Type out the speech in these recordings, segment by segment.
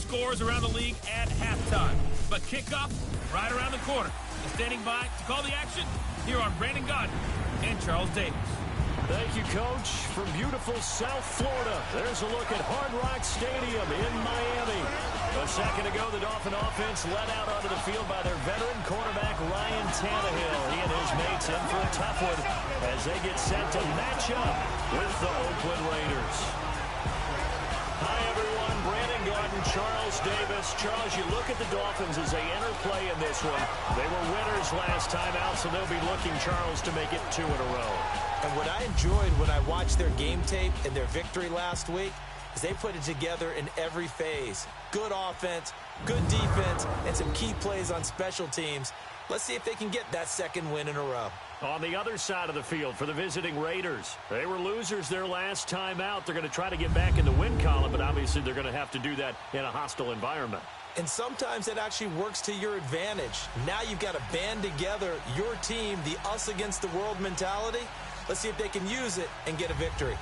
scores around the league at halftime. But kickoff right around the corner. And standing by to call the action, here are Brandon Gaudin and Charles Davis. Thank you, Coach. From beautiful South Florida, there's a look at Hard Rock Stadium in Miami. A second ago, the Dolphin offense led out onto the field by their veteran quarterback, Ryan Tannehill. He and his mates in for a tough one as they get set to match up with the Oakland Raiders. Hi, everyone. Brandon Gaudin, Charles Davis. Charles, you look at the Dolphins as they enter play in this one. They were winners last time out, so they'll be looking, Charles, to make it 2 in a row. And what I enjoyed when I watched their game tape and their victory last week is they put it together in every phase. Good offense, good defense, and some key plays on special teams. Let's see if they can get that second win in a row. On the other side of the field for the visiting Raiders, they were losers their last time out. They're going to try to get back in the win column, but obviously they're going to have to do that in a hostile environment. And sometimes it actually works to your advantage. Now you've got to band together your team, the us against the world mentality. Let's see if they can use it and get a victory.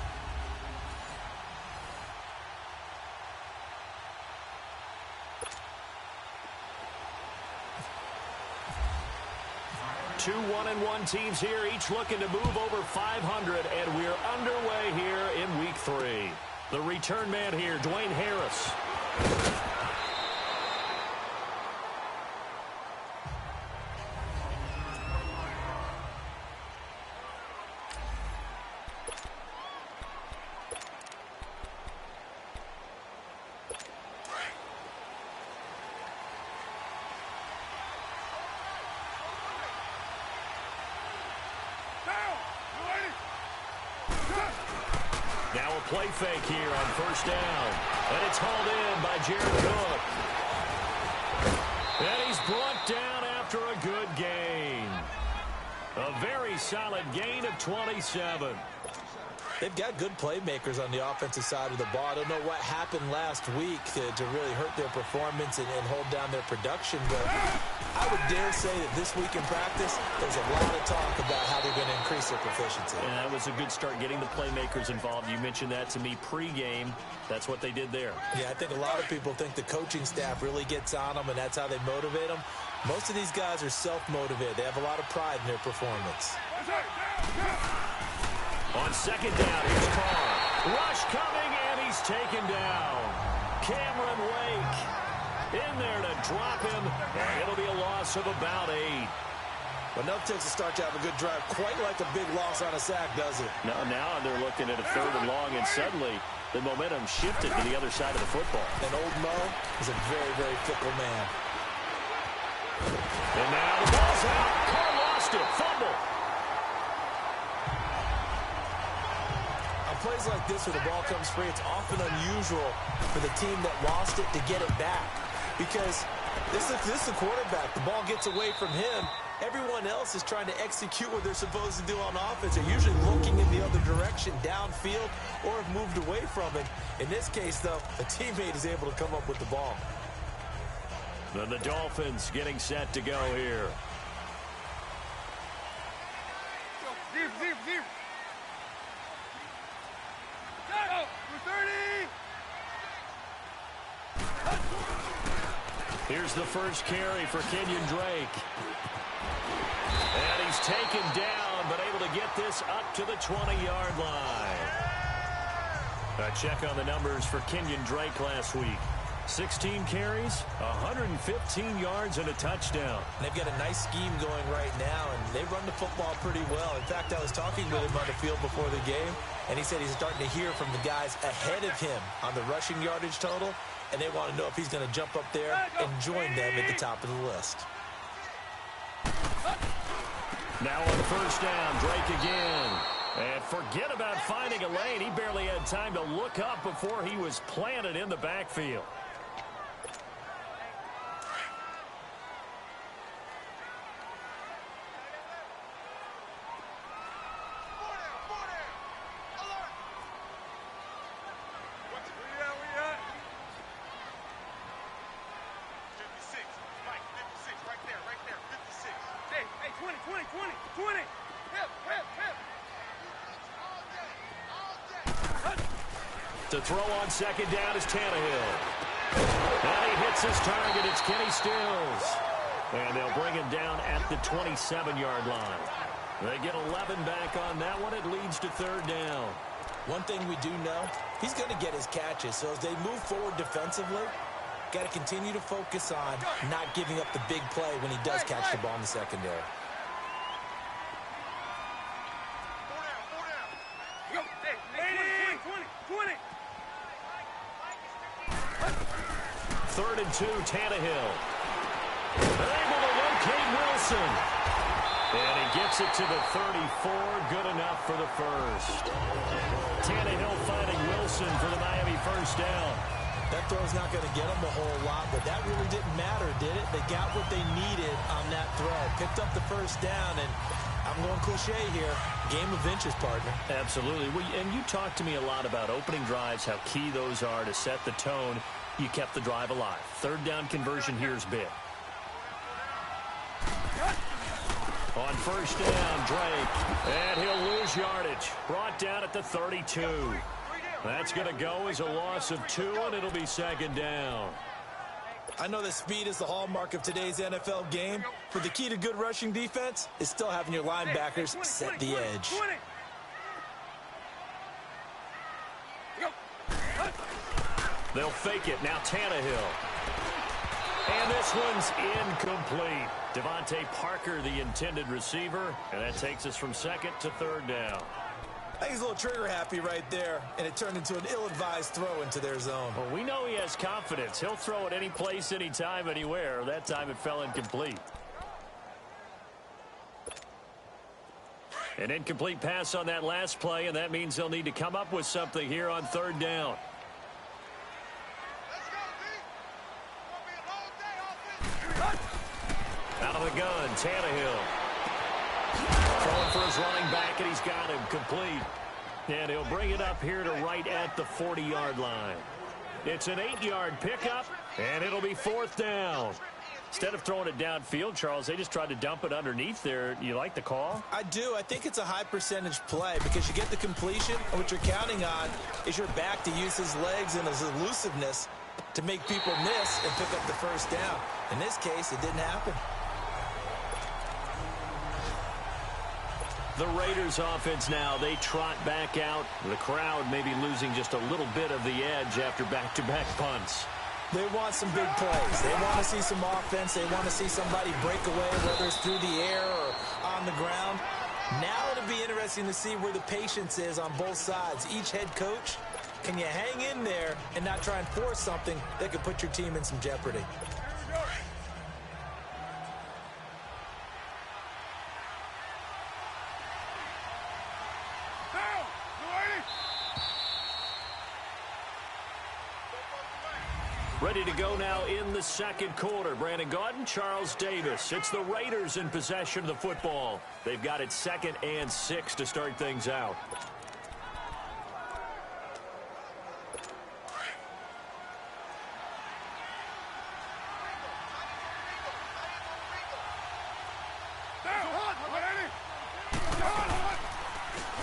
Two 1-1 teams here, each looking to move over 500, and we're underway here in Week 3. The return man here, Dwayne Harris. Now a play fake here on first down. And it's hauled in by Jared Cook. And he's brought down after a good gain. A very solid gain of 27. They've got good playmakers on the offensive side of the ball. I don't know what happened last week to really hurt their performance and hold down their production, but I would dare say that this week in practice, there's a lot of talk about how they're going to increase their proficiency. And that was a good start getting the playmakers involved. You mentioned that to me pregame. That's what they did there. Yeah, I think a lot of people think the coaching staff really gets on them, and that's how they motivate them. Most of these guys are self-motivated. They have a lot of pride in their performance. On second down, here's Carr. Rush coming, and he's taken down. Cameron Wake in there to drop him, and it'll be a loss of about 8. But enough takes to start to have a good drive. Quite like a big loss on a sack, does it? No, now they're looking at a 3rd and long, and suddenly the momentum shifted to the other side of the football. And old Mo is a very, very fickle man. And now the ball's out. Carr lost it. Fumble. Plays like this where the ball comes free, it's often unusual for the team that lost it to get it back, because this is the quarterback. The ball gets away from him. Everyone else is trying to execute what they're supposed to do on offense. They're usually looking in the other direction, downfield, or have moved away from it. In this case, though, a teammate is able to come up with the ball. Then the Dolphins getting set to go here. Here's the first carry for Kenyon Drake. And he's taken down, but able to get this up to the 20-yard line. A check on the numbers for Kenyon Drake last week. 16 carries, 115 yards, and a touchdown. They've got a nice scheme going right now, and they run the football pretty well. In fact, I was talking with him on the field before the game, and he said he's starting to hear from the guys ahead of him on the rushing yardage total, and they want to know if he's going to jump up there and join them at the top of the list. Now on first down, Drake again. And forget about finding a lane. He barely had time to look up before he was planted in the backfield. To throw on second down is Tannehill. And he hits his target. It's Kenny Stills. And they'll bring him down at the 27-yard line. They get 11 back on that one. It leads to third down. One thing we do know, he's going to get his catches. So as they move forward defensively, got to continue to focus on not giving up the big play when he does catch the ball in the secondary. Third and 2, Tannehill. They're able to locate Wilson. And he gets it to the 34. Good enough for the first. Tannehill finding Wilson for the Miami first down. That throw's not going to get them a whole lot, but that really didn't matter, did it? They got what they needed on that throw. Picked up the first down, and I'm going cliche here. Game of inches, partner. Absolutely. Well, and you talked to me a lot about opening drives, how key those are to set the tone. You kept the drive alive. Third down conversion here is big. On first down, Drake. And he'll lose yardage. Brought down at the 32. That's going to go as a loss of 2, and it'll be second down. I know that speed is the hallmark of today's NFL game, but the key to good rushing defense is still having your linebackers set the edge. They'll fake it. Now Tannehill. And this one's incomplete. Devontae Parker, the intended receiver, and that takes us from second to third down. I think he's a little trigger happy right there, and it turned into an ill-advised throw into their zone. Well, we know he has confidence. He'll throw it any place, anytime, anywhere. That time it fell incomplete. An incomplete pass on that last play, and that means they'll need to come up with something here on third down. Out of the gun, Tannehill. Throwing for his running back, and he's got him complete. And he'll bring it up here to right at the 40-yard line. It's an 8-yard pickup, and it'll be fourth down. Instead of throwing it downfield, Charles, they just tried to dump it underneath there. You like the call? I do. I think it's a high-percentage play because you get the completion, and what you're counting on is your back to use his legs and his elusiveness to make people miss and pick up the first down. In this case, it didn't happen. The Raiders offense now, they trot back out. The crowd maybe losing just a little bit of the edge after back-to-back punts. They want some big plays. They want to see some offense. They want to see somebody break away, whether it's through the air or on the ground. Now it'll be interesting to see where the patience is on both sides. Each head coach, can you hang in there and not try and force something that could put your team in some jeopardy? Ready to go now in the second quarter. Brandon Gaudin, Charles Davis. It's the Raiders in possession of the football. They've got it 2nd and 6 to start things out.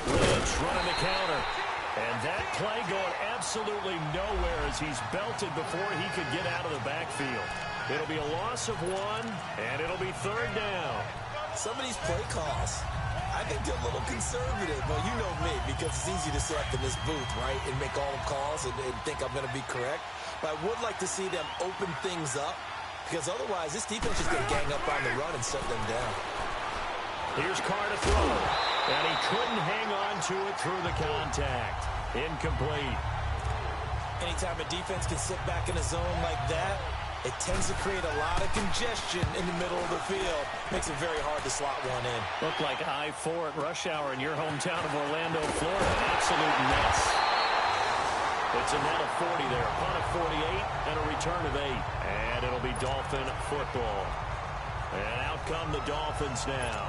Lynch running the counter. And that play going absolutely nowhere as he's belted before he could get out of the backfield. It'll be a loss of 1, and it'll be third down. Some of these play calls, I think they're a little conservative. Well, you know me, because it's easy to sit up in this booth, right, and make all the calls and think I'm going to be correct. But I would like to see them open things up, because otherwise this defense is going to gang up on the run and shut them down. Here's Carr to throw. And he couldn't hang on to it through the contact. Incomplete. Anytime a defense can sit back in a zone like that, it tends to create a lot of congestion in the middle of the field. Makes it very hard to slot one in. Looked like I-4 at rush hour in your hometown of Orlando, Florida. Absolute mess. It's a net of 40 there. Punt of 48 and a return of 8. And it'll be Dolphin football. And out come the Dolphins now.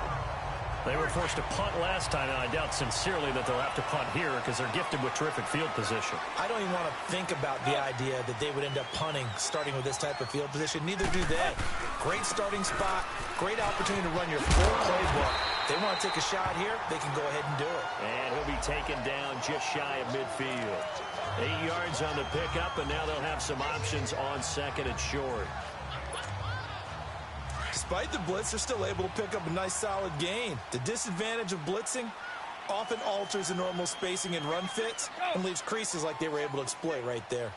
They were forced to punt last time, and I doubt sincerely that they'll have to punt here because they're gifted with terrific field position. I don't even want to think about the idea that they would end up punting starting with this type of field position. Neither do they. Great starting spot, great opportunity to run your full playbook. They want to take a shot here, they can go ahead and do it. And he'll be taken down just shy of midfield. 8 yards on the pickup, and now they'll have some options on second and short. Despite the blitz, they're still able to pick up a nice solid gain. The disadvantage of blitzing often alters the normal spacing and run fits and leaves creases like they were able to exploit right there.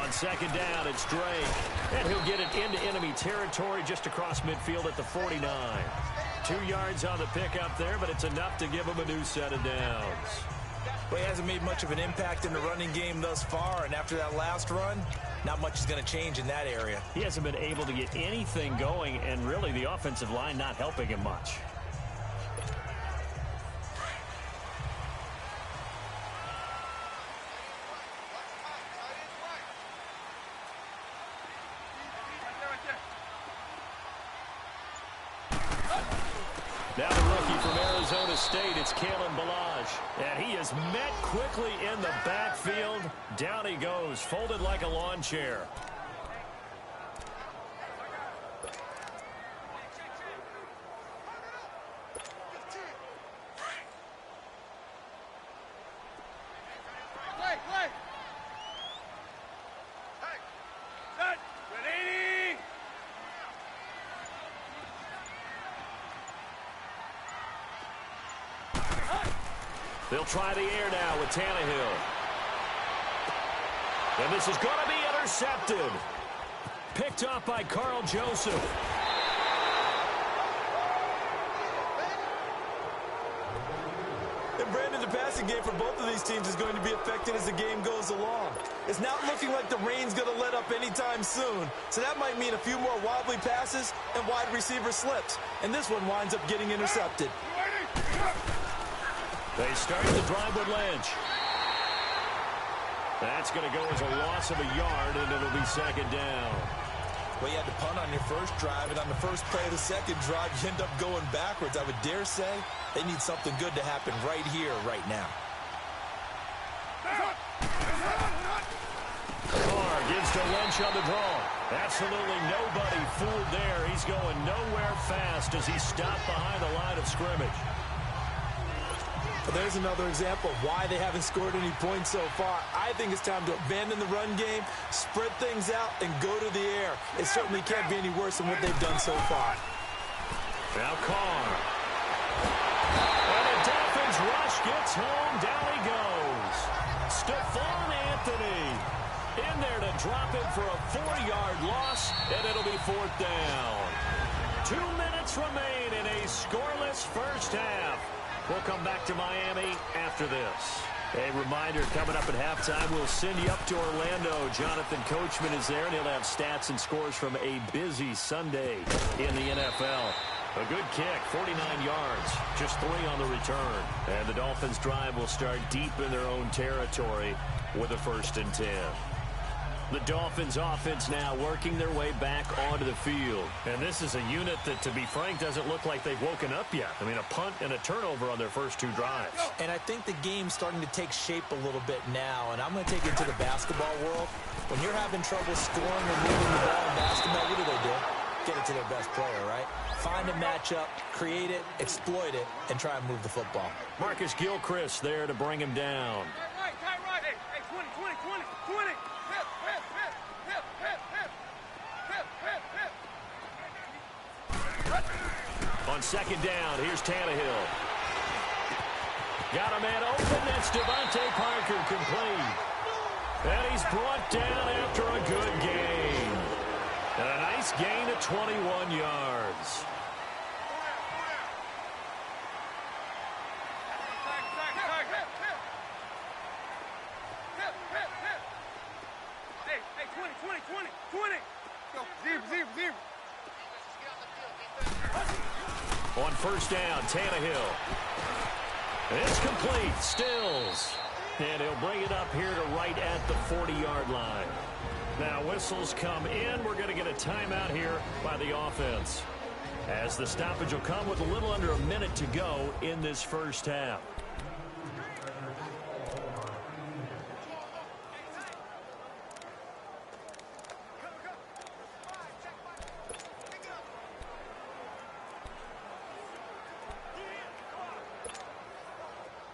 On second down, it's Drake. And he'll get it into enemy territory just across midfield at the 49. 2 yards on the pickup there, but it's enough to give him a new set of downs. Well, he hasn't made much of an impact in the running game thus far, and after that last run, not much is going to change in that area. He hasn't been able to get anything going, and really the offensive line not helping him much. Now the rookie from Arizona State, it's Kalen Ballage. And he is met quickly in the backfield. Down he goes, folded like a lawn chair. They'll try the air now with Tannehill. And this is going to be intercepted. Picked off by Carl Joseph. And Brandon, the passing game for both of these teams is going to be affected as the game goes along. It's not looking like the rain's going to let up anytime soon. So that might mean a few more wobbly passes and wide receiver slips. And this one winds up getting intercepted. They start the drive with Lynch. That's going to go as a loss of a yard, and it'll be second down. Well, you had to punt on your first drive, and on the first play of the second drive, you end up going backwards. I would dare say they need something good to happen right here, right now. Carr gives to Lynch on the draw. Absolutely nobody fooled there. He's going nowhere fast as he's stopped behind the line of scrimmage. There's another example of why they haven't scored any points so far. I think it's time to abandon the run game, spread things out, and go to the air. It certainly can't be any worse than what they've done so far. Now Carr. And the Dolphins rush gets home. Down he goes. Stephon Anthony in there to drop it for a 4-yard loss, and it'll be fourth down. 2 minutes remain in a scoreless first half. We'll come back to Miami after this. A reminder, coming up at halftime, we'll send you up to Orlando. Jonathan Coachman is there, and he'll have stats and scores from a busy Sunday in the NFL. A good kick, 49 yards, just 3 on the return. And the Dolphins' drive will start deep in their own territory with a 1st and 10. The Dolphins offense now working their way back onto the field. And this is a unit that, to be frank, doesn't look like they've woken up yet. I mean, a punt and a turnover on their first 2 drives. And I think the game's starting to take shape a little bit now. And I'm going to take it to the basketball world. When you're having trouble scoring or moving the ball in basketball, what do? Get it to their best player, right? Find a matchup, create it, exploit it, and try and move the football. Marcus Gilchrist there to bring him down. Tight right. Hey, 20. On second down, here's Tannehill. Got a man open. That's Devontae Parker complete. And he's brought down after a good gain. And a nice gain of 21 yards. Hey, 20. Go, zero. On first down, Tannehill. It's complete. Stills. And he'll bring it up here to right at the 40-yard line. Now, whistles come in. We're going to get a timeout here by the offense. as the stoppage will come with a little under a minute to go in this first half.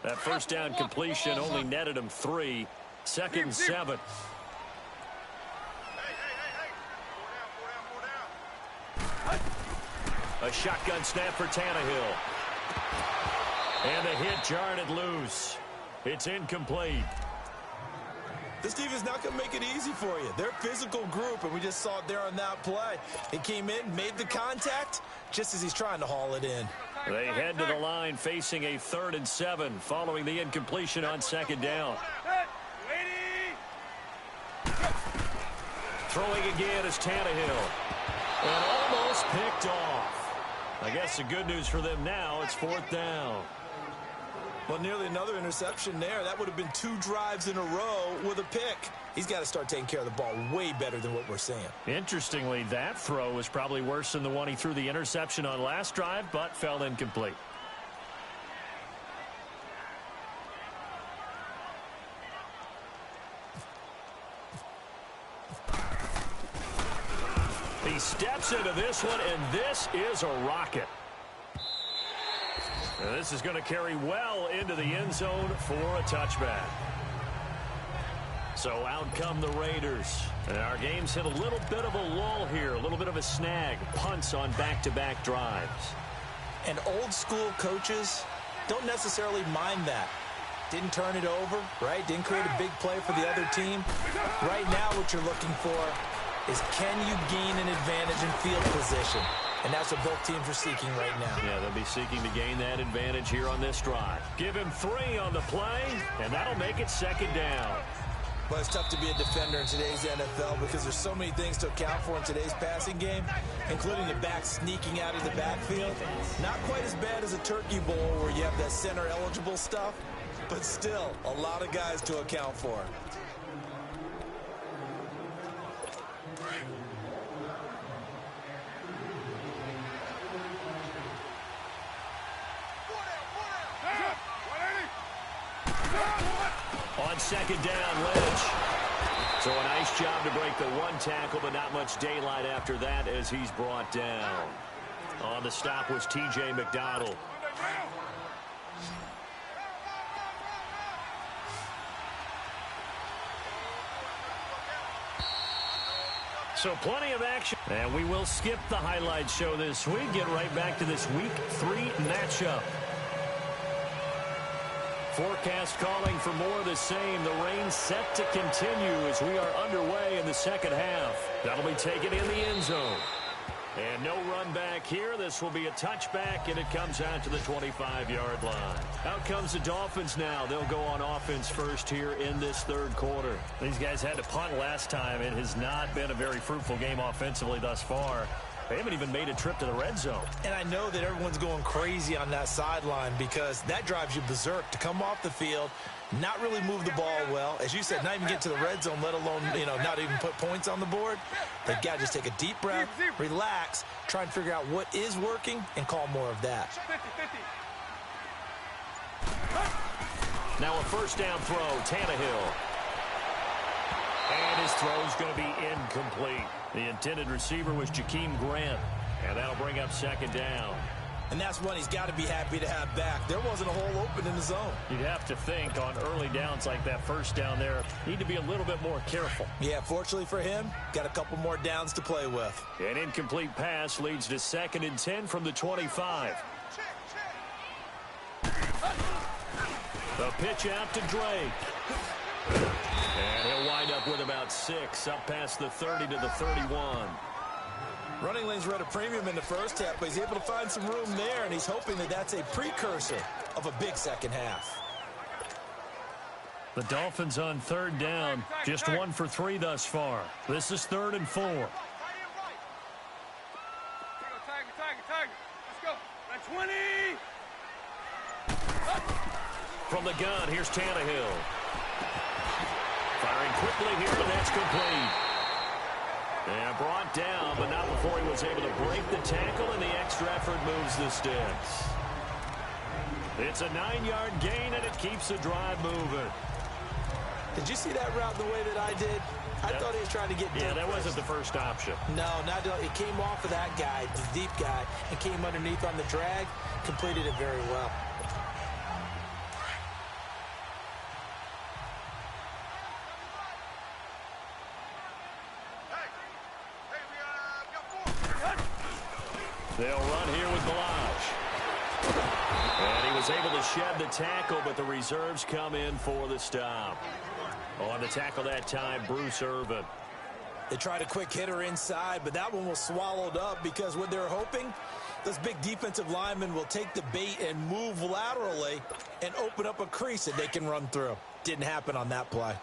That first down completion only netted him 3. 2nd and 7. A shotgun snap for Tannehill. And a hit jarred it loose. It's incomplete. This team is not going to make it easy for you. They're a physical group, and we just saw it there on that play. He came in, made the contact, just as he's trying to haul it in. They head to the line facing a 3rd and 7 following the incompletion on 2nd down. Throwing again is Tannehill. And almost picked off. I guess the good news for them now, it's 4th down. Well, nearly another interception there. That would have been 2 drives in a row with a pick. He's got to start taking care of the ball way better than what we're seeing. Interestingly, that throw was probably worse than the one he threw the interception on last drive, but fell incomplete. He steps into this one, and this is a rocket. And this is going to carry well into the end zone for a touchback. So out come the Raiders. And our game's hit a little bit of a lull here, a little bit of a snag. Punts on back-to-back drives. And old-school coaches don't necessarily mind that. Didn't turn it over, right? Didn't create a big play for the other team. Right now what you're looking for is, can you gain an advantage in field position? And that's what both teams are seeking right now. Yeah, they'll be seeking to gain that advantage here on this drive. Give him 3 on the play, and that'll make it 2nd down. Well, it's tough to be a defender in today's NFL because there's so many things to account for in today's passing game, including the back sneaking out of the backfield. Not quite as bad as a turkey bowl where you have that center-eligible stuff, but still a lot of guys to account for. On 2nd down, Lynch. So a nice job to break the 1 tackle, but not much daylight after that as he's brought down. On the stop was T.J. McDonald. So plenty of action. And we will skip the highlight show this week. Get right back to this Week 3 matchup. Forecast calling for more of the same. The rain set to continue as we are underway in the 2nd half. That'll be taken in the end zone. And no run back here. This will be a touchback, and it comes out to the 25-yard line. Out comes the Dolphins now. They'll go on offense first here in this 3rd quarter. These guys had to punt last time. It has not been a very fruitful game offensively thus far. They haven't even made a trip to the red zone. And I know that everyone's going crazy on that sideline because that drives you berserk to come off the field, not really move the ball well. As you said, not even get to the red zone, let alone, not even put points on the board. They've got to just take a deep breath, relax, try and figure out what is working, and call more of that. Now a 1st down throw, Tannehill. And his throw is going to be incomplete. The intended receiver was Jakeem Grant. And that'll bring up 2nd down. And that's one he's got to be happy to have back. There wasn't a hole open in the zone. You'd have to think on early downs like that 1st down there, need to be a little bit more careful. Yeah, fortunately for him, got a couple more downs to play with. An incomplete pass leads to 2nd and 10 from the 25. The pitch out to Drake. And he'll wind up with about 6, up past the 30 to the 31. Running lanes were at a premium in the first half, but he's able to find some room there, and he's hoping that that's a precursor of a big 2nd half. The Dolphins on 3rd down, just 1 for 3 thus far. This is 3rd and 4. Let's go. 20. From the gun, here's Tannehill. Firing quickly here, and that's complete. And brought down, but not before he was able to break the tackle, and the extra effort moves the sticks. It's a 9-yard gain, and it keeps the drive moving. Did you see that route the way that I did? I thought he was trying to get deep. Yeah, that wasn't the first option. No, not it came off of that guy, the deep guy, and came underneath on the drag. Completed it very well. They'll run here with Balaj. And he was able to shed the tackle, but the reserves come in for the stop. On the tackle that time, Bruce Irvin. They tried a quick hitter inside, but that one was swallowed up because what they're hoping, those big defensive linemen will take the bait and move laterally and open up a crease that they can run through. Didn't happen on that play.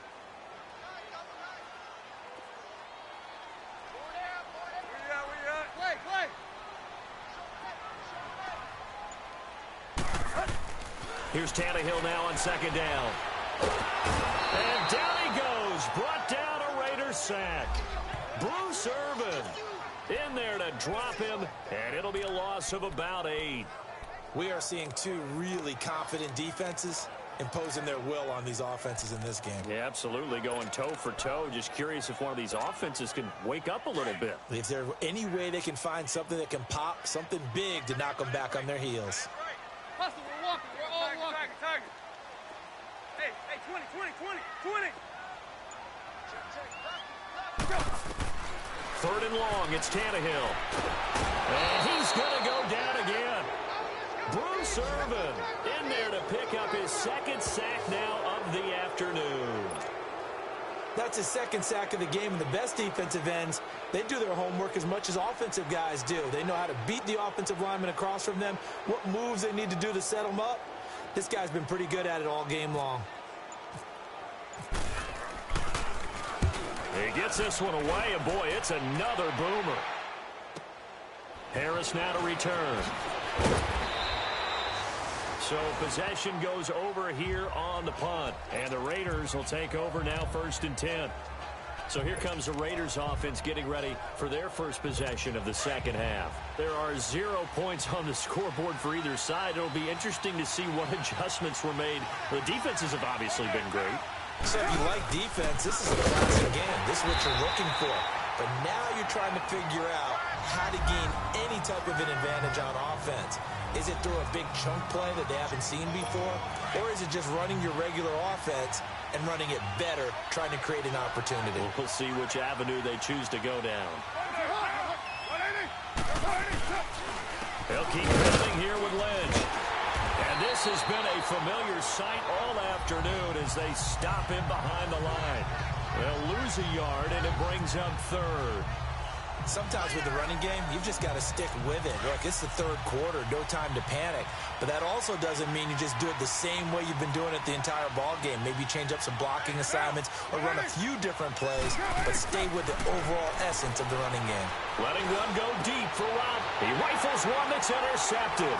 Here's Tannehill now on second down. And down he goes. Brought down a Raiders sack. Bruce Irvin in there to drop him, and it'll be a loss of about 8. We are seeing two really confident defenses imposing their will on these offenses in this game. Yeah, absolutely, going toe for toe. Just curious if one of these offenses can wake up a little bit. If there's any way they can find something that can pop, something big to knock them back on their heels. Hustle, we're walking. We're all walking. Target. Hey, 20. Third and long, it's Tannehill. And he's going to go down again. Bruce Irvin in there to pick up his second sack now of the afternoon. That's his second sack of the game, and the best defensive ends, they do their homework as much as offensive guys do. They know how to beat the offensive lineman across from them, what moves they need to do to set them up. This guy's been pretty good at it all game long. He gets this one away, and boy, it's another boomer. Harris now to return. So possession goes over here on the punt, and the Raiders will take over now 1st and 10. So here comes the Raiders offense getting ready for their first possession of the second half. There are 0 points on the scoreboard for either side. It'll be interesting to see what adjustments were made. The defenses have obviously been great. So if you like defense, this is a classic game. This is what you're looking for. But now you're trying to figure out how to gain any type of an advantage on offense. Is it through a big chunk play that they haven't seen before? Or is it just running your regular offense and running it better, trying to create an opportunity? We'll see which avenue they choose to go down. They'll keep building here with Lynch. And this has been a familiar sight all afternoon as they stop him behind the line. They'll lose a yard, and it brings up 3rd. Sometimes with the running game, you've just got to stick with it. Look, it's the 3rd quarter, no time to panic. But that also doesn't mean you just do it the same way you've been doing it the entire ball game. Maybe change up some blocking assignments or run a few different plays, but stay with the overall essence of the running game. Letting one go deep for Rob. He rifles one that's intercepted.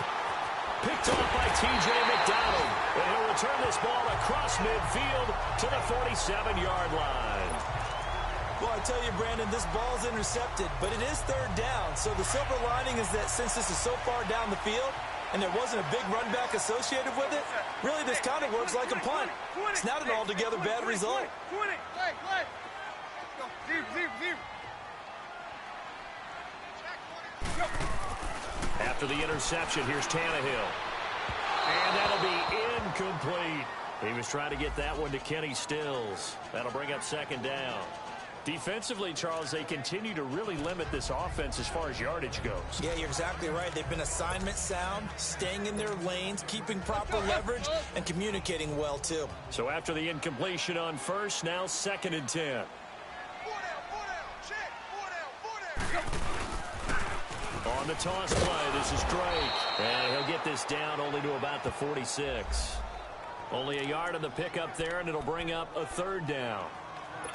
Picked off by T.J. McDonald. And he'll return this ball across midfield to the 47-yard line. Well, I tell you, Brandon, this ball's intercepted, but it is 3rd down. So the silver lining is that since this is so far down the field and there wasn't a big run back associated with it, really this kind of works like a punt. It's not an altogether bad result. After the interception, here's Tannehill. And that'll be incomplete. He was trying to get that one to Kenny Stills. That'll bring up 2nd down. Defensively, Charles, they continue to really limit this offense as far as yardage goes. Yeah, you're exactly right. They've been assignment sound, staying in their lanes, keeping proper leverage, and communicating well, too. So after the incompletion on 1st, now 2nd and 10. On the toss play, this is Drake. And he'll get this down only to about the 46. Only a yard on the pickup there, and it'll bring up a 3rd down.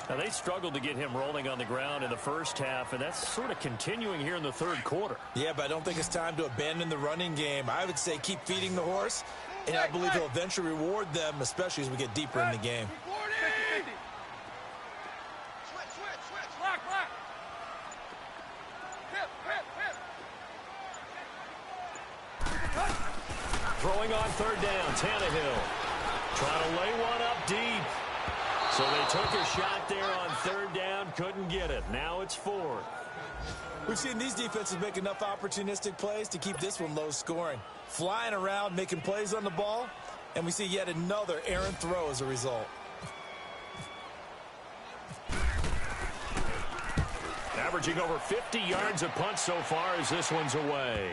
Now, they struggled to get him rolling on the ground in the first half, and that's sort of continuing here in the 3rd quarter. Yeah, but I don't think it's time to abandon the running game. I would say keep feeding the horse, and I believe he'll eventually reward them, especially as we get deeper in the game. throwing on third down. Tannehill trying to lay one up deep. So they took a shot there on third down, couldn't get it. Now it's 4. We've seen these defenses make enough opportunistic plays to keep this one low scoring. Flying around, making plays on the ball, and we see yet another errant throw as a result. Averaging over 50 yards a punt so far as this one's away.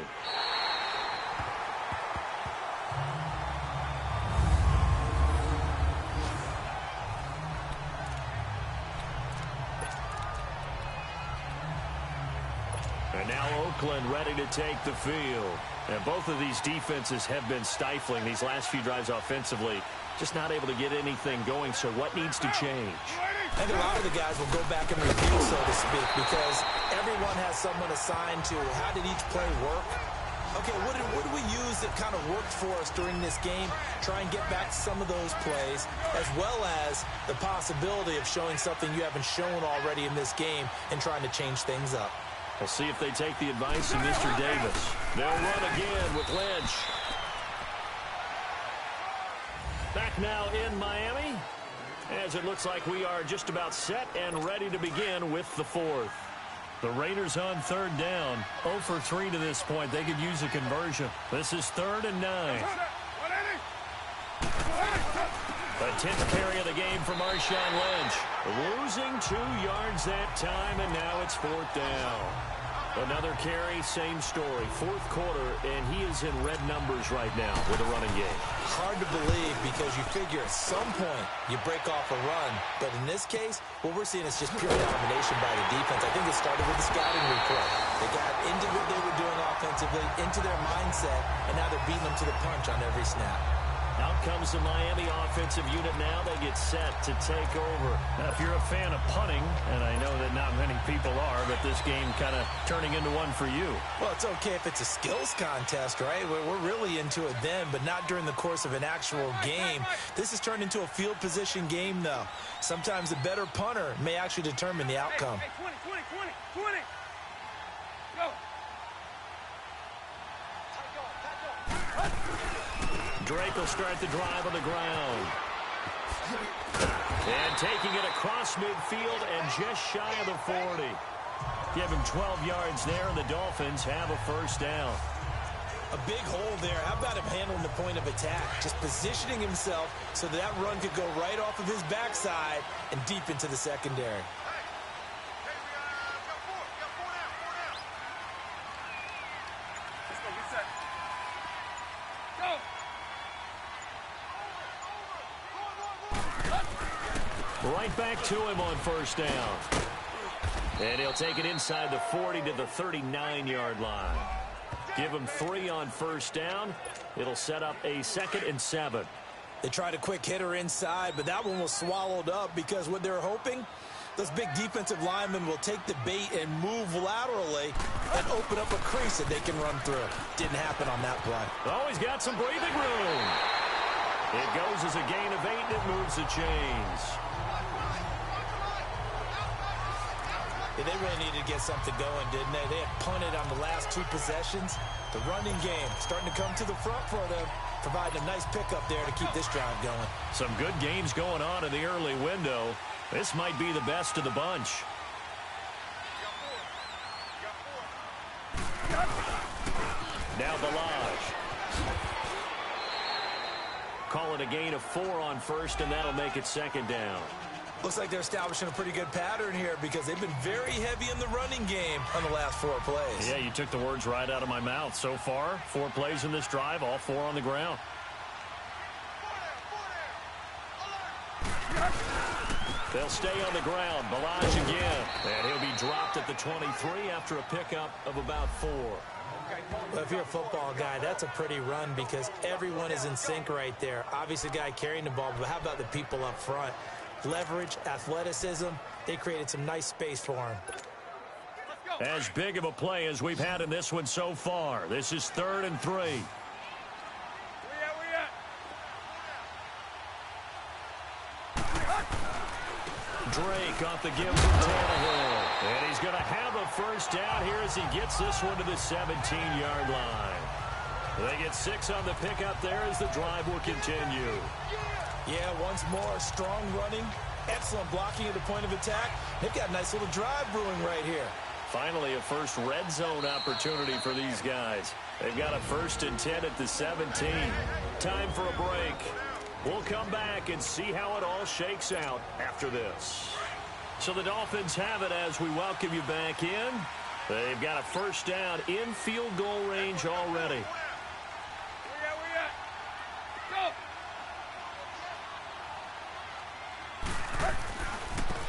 And now Oakland ready to take the field. And both of these defenses have been stifling these last few drives offensively. Just not able to get anything going, so what needs to change? I think a lot of the guys will go back and review, so to speak, because everyone has someone assigned to how did each play work. Okay, what did we use that kind of worked for us during this game? Try and get back to some of those plays, as well as the possibility of showing something you haven't shown already in this game and trying to change things up. We'll see if they take the advice of Mr. Davis. They'll run again with Lynch. Back now in Miami, as it looks like we are just about set and ready to begin with the 4th. The Raiders on third down. 0 for 3 to this point. They could use a conversion. This is 3rd and 9. The 10th carry of the game for Marshawn Lynch. Losing 2 yards that time, and now it's 4th down. Another carry, same story. 4th quarter, and he is in red numbers right now with a running game. Hard to believe because you figure at some point you break off a run. But in this case, what we're seeing is just pure domination by the defense. I think it started with the scouting report. They got into what they were doing offensively, into their mindset, and now they're beating them to the punch on every snap. Out comes the Miami offensive unit now. They get set to take over. Now, if you're a fan of punting, and I know that not many people are, but this game kind of turning into one for you. Well, it's okay if it's a skills contest, right? We're really into it then, but not during the course of an actual game. This has turned into a field position game, though. Sometimes the better punter may actually determine the outcome. Hey, 20. Go. Drake will start the drive on the ground. And taking it across midfield and just shy of the 40. Give him 12 yards there, and the Dolphins have a first down. A big hole there. How about him handling the point of attack? Just positioning himself so that run could go right off of his backside and deep into the secondary. Right back to him on first down. And he'll take it inside the 40 to the 39-yard line. Give him 3 on first down. It'll set up a 2nd and 7. They tried a quick hitter inside, but that one was swallowed up because what they're hoping, those big defensive linemen will take the bait and move laterally and open up a crease that they can run through. Didn't happen on that play. Oh, he's got some breathing room. It goes as a gain of 8, and it moves the chains. Yeah, they really needed to get something going, didn't they? They had punted on the last 2 possessions. The running game starting to come to the front for them, providing a nice pickup there to keep this drive going. Some good games going on in the early window. This might be the best of the bunch. Now Balaj. Call it a gain of 4 on first, and that'll make it 2nd down. Looks like they're establishing a pretty good pattern here because they've been very heavy in the running game on the last 4 plays. Yeah, you took the words right out of my mouth. So far, 4 plays in this drive, all 4 on the ground. They'll stay on the ground. Balaj again. And he'll be dropped at the 23 after a pickup of about 4. Well, if you're a football guy, that's a pretty run because everyone is in sync right there. Obviously, the guy carrying the ball, but how about the people up front? Leverage, athleticism, they created some nice space for him. As big of a play as we've had in this one so far. This is 3rd and 3. Where you at? Drake off the give from Tannehill. And he's going to have a first down here as he gets this one to the 17-yard line. They get 6 on the pickup there as the drive will continue. Yeah, once more, strong running, excellent blocking at the point of attack. They've got a nice little drive brewing right here. Finally, a first red zone opportunity for these guys. They've got a 1st and 10 at the 17. Time for a break. We'll come back and see how it all shakes out after this. So the Dolphins have it as we welcome you back in. They've got a 1st down in field goal range already.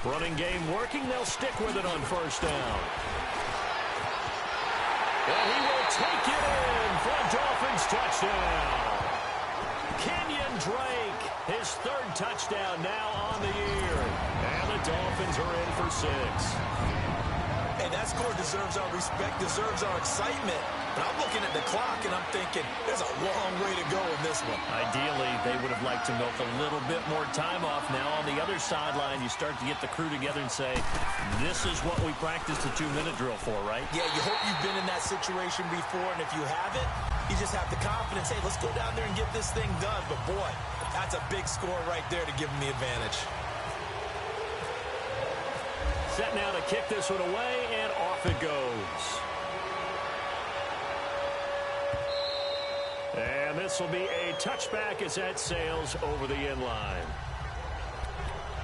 Running game working. They'll stick with it on 1st down. And he will take it in for a Dolphins touchdown. Kenyon Drake, his 3rd touchdown now on the year. And the Dolphins are in for 6. Hey, that score deserves our respect, deserves our excitement. But I'm looking at the clock, and I'm thinking there's a long way to go in this one. Ideally, they would have liked to milk a little bit more time off. Now, on the other sideline, you start to get the crew together and say, this is what we practiced the 2-minute drill for, right? Yeah, you hope you've been in that situation before, and if you haven't, you just have the confidence, hey, let's go down there and get this thing done. But, boy, that's a big score right there to give them the advantage. Set now to kick this one away, and off it goes. And this will be a touchback as that sails over the end line.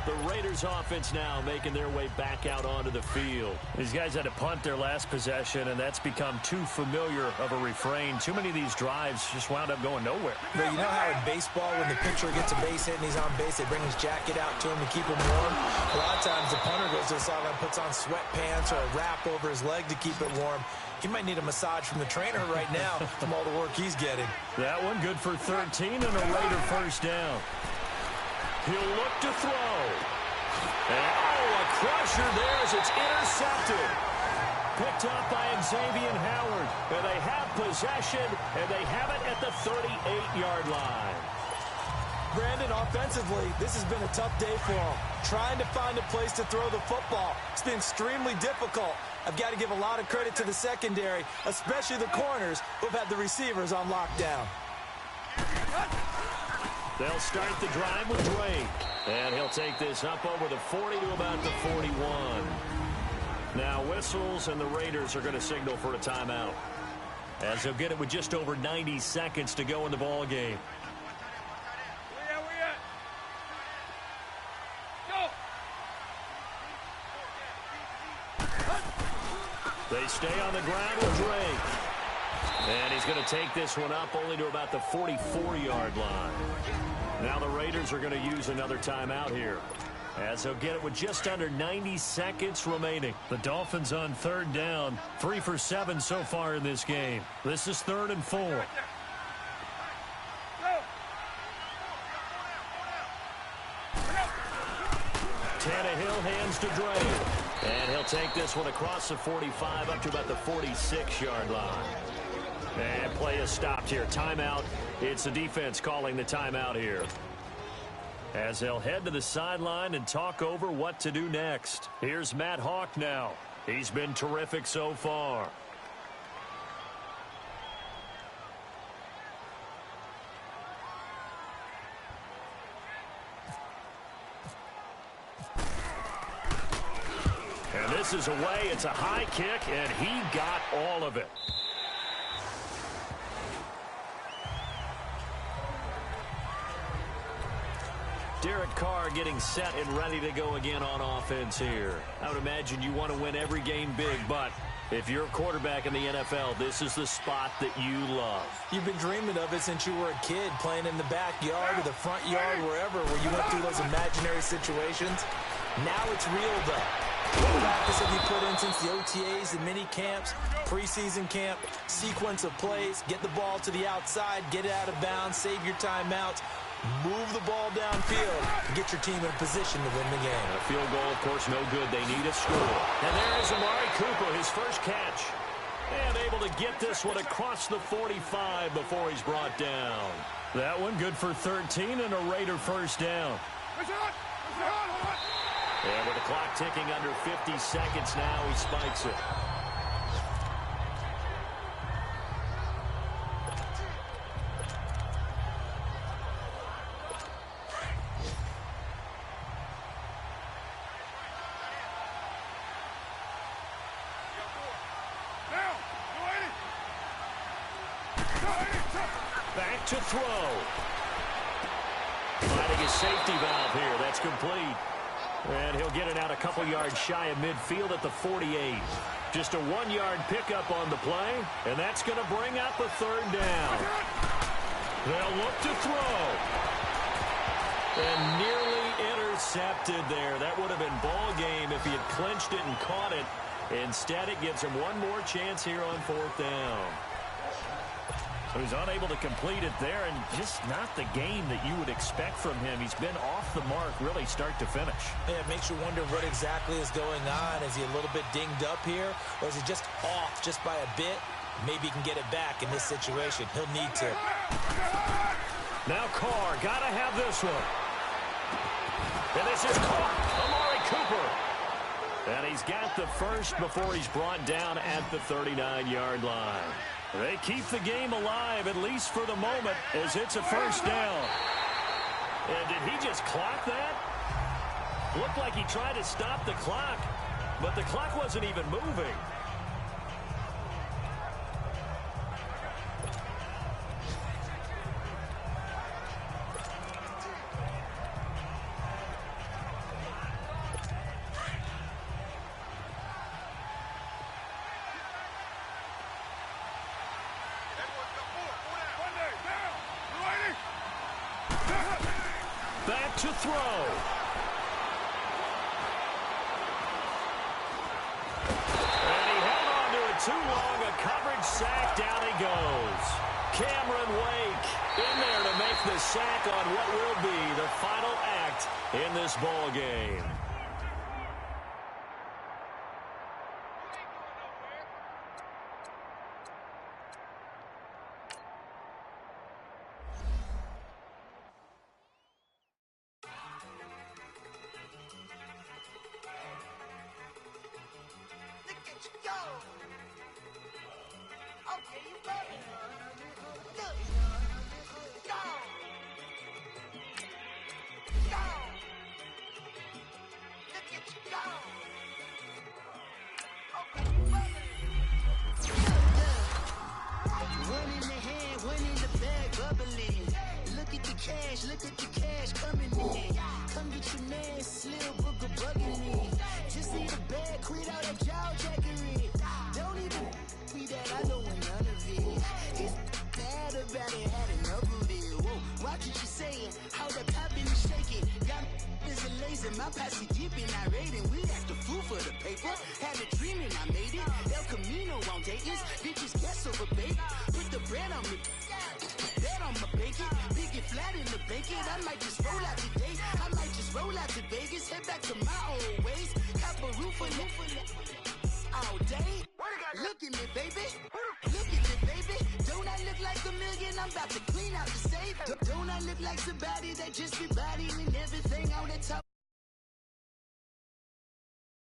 The Raiders offense now making their way back out onto the field. These guys had to punt their last possession, and that's become too familiar of a refrain. Too many of these drives just wound up going nowhere. But you know how in baseball, when the pitcher gets a base hit and he's on base, they bring his jacket out to him to keep him warm? A lot of times the punter goes to the sideline, puts on sweatpants or a wrap over his leg to keep it warm. He might need a massage from the trainer right now from all the work he's getting. That one good for 13 and a Raider 1st down. He'll look to throw. And, a crusher there as it's intercepted. Picked up by Xavier Howard. And they have possession, and they have it at the 38-yard line. Brandon, offensively, this has been a tough day for him. Trying to find a place to throw the football. It's been extremely difficult. I've got to give a lot of credit to the secondary, especially the corners who've had the receivers on lockdown. They'll start the drive with Drake. And he'll take this up over the 40 to about the 41. Now whistles, and the Raiders are going to signal for a timeout, as they'll get it with just over 90 seconds to go in the ball game. They stay on the ground with Drake. And he's going to take this one up only to about the 44-yard line. Now the Raiders are going to use another timeout here, as they'll get it with just under 90 seconds remaining. The Dolphins on 3rd down, 3 for 7 so far in this game. This is 3rd and 4. Tannehill hands to Drake. And he'll take this one across the 45 up to about the 46-yard line. And play is stopped here. Timeout. It's the defense calling the timeout here, as they'll head to the sideline and talk over what to do next. Here's Matt Hawk now. He's been terrific so far. And this is away. It's a high kick, and he got all of it. Derek Carr getting set and ready to go again on offense here. I would imagine you want to win every game big, but if you're a quarterback in the NFL, this is the spot that you love. You've been dreaming of it since you were a kid, playing in the backyard or the front yard, wherever, where you went through those imaginary situations. Now it's real, though. What practice have you put in since the OTAs, the mini camps, preseason camp, sequence of plays, get the ball to the outside, get it out of bounds, save your timeouts, move the ball downfield, and get your team in a position to win the game. And a field goal, of course, no good. They need a score. And there is Amari Cooper, his first catch. And able to get this one across the 45 before he's brought down. That one good for 13 and a Raider 1st down. And with the clock ticking under 50 seconds now, he spikes it. back to throw. Finding his safety valve here. That's complete. And he'll get it out a couple yards shy of midfield at the 48. Just a 1-yard pickup on the play, and that's going to bring up a third down. They'll look to throw. And nearly intercepted there. That would have been ball game if he had clinched it and caught it. Instead, it gives him one more chance here on fourth down. So he's unable to complete it there, and just not the game that you would expect from him. He's been off the mark really start to finish. Yeah, it makes you wonder what exactly is going on. Is he a little bit dinged up here, or is he just off just by a bit? Maybe he can get it back in this situation. He'll need to. Now Carr, got to have this one. And this is caught. Amari Cooper. And he's got the first before he's brought down at the 39-yard line. They keep the game alive, at least for the moment, as it's a first down. And did he just clock that? Looked like he tried to stop the clock, but the clock wasn't even moving. Back to throw. And he held on to it too long. A coverage sack. Down he goes. Cameron Wake in there to make the sack on what will be the final act in this ball game. Look at the cash coming in. Come get your man, Slim Booker bugging me. Just need a bag, quit out that jaw jackery. Don't even be that, I don't want none of it. It's bad about it, had enough of it. Whoa, watch what you saying, how the poppin' is shaking. Got is a laser, my posse dipping, I raiding. We act a fool for the paper. Had a dream and I made it. El Camino on Dayton's, bitches guess over bait. Put the bread on me. I'ma bake it, big it flat in the bacon. I might just roll out today. I might just roll out to Vegas, head back to my old ways. Cop a roof all day. Look at me, baby. Look at me, baby. Don't I look like a million? I'm about to clean out the safe. Don't I look like somebody that just be bodying everything on the top?